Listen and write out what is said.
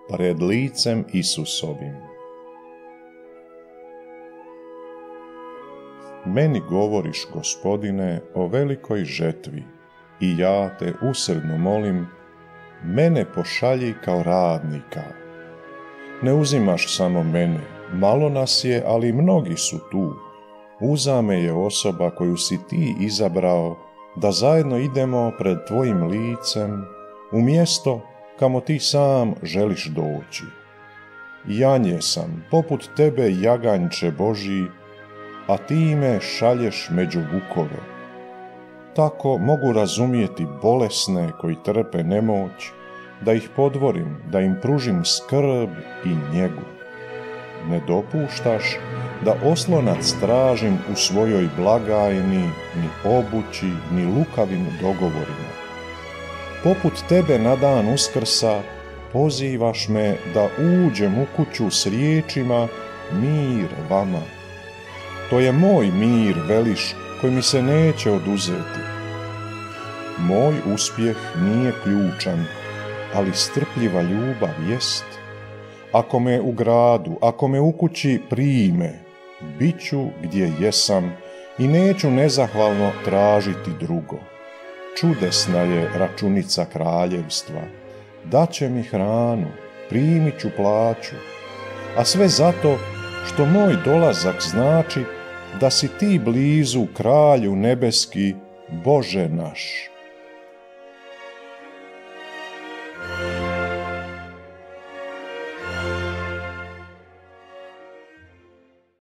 pred licem Isusovim. Meni govoriš, Gospodine, o velikoj žetvi, i ja te usrdno molim, mene pošalji kao radnika. Ne uzimaš samo mene, malo nas je, ali mnogi su tu. Uza me je osoba koju si ti izabrao, da zajedno idemo pred tvojim licem, u mjesto kamo ti sam želiš doći. Janje sam, poput tebe jaganjče Božji, a ti me šalješ među vukove. Tako mogu razumjeti bolesne koji trpe nemoć, da ih podvorim, da im pružim skrb i njegu. Ne dopuštaš da oslonac tražim u svojoj blagajni, ni obući, ni lukavim dogovorima. Poput tebe na dan Uskrsa pozivaš me da uđem u kuću s riječima mir vama. To je moj mir, veliš, koji mi se neće oduzeti. Moj uspjeh nije ključan, ali strpljiva ljubav jest. Ako me u gradu, ako me u kući prime, bit ću gdje jesam i neću nezahvalno tražiti drugo. Čudesna je računica kraljevstva, daće mi hranu, primit ću plaću, a sve zato što moj dolazak znači da si ti blizu, Kralju nebeski, Bože naš.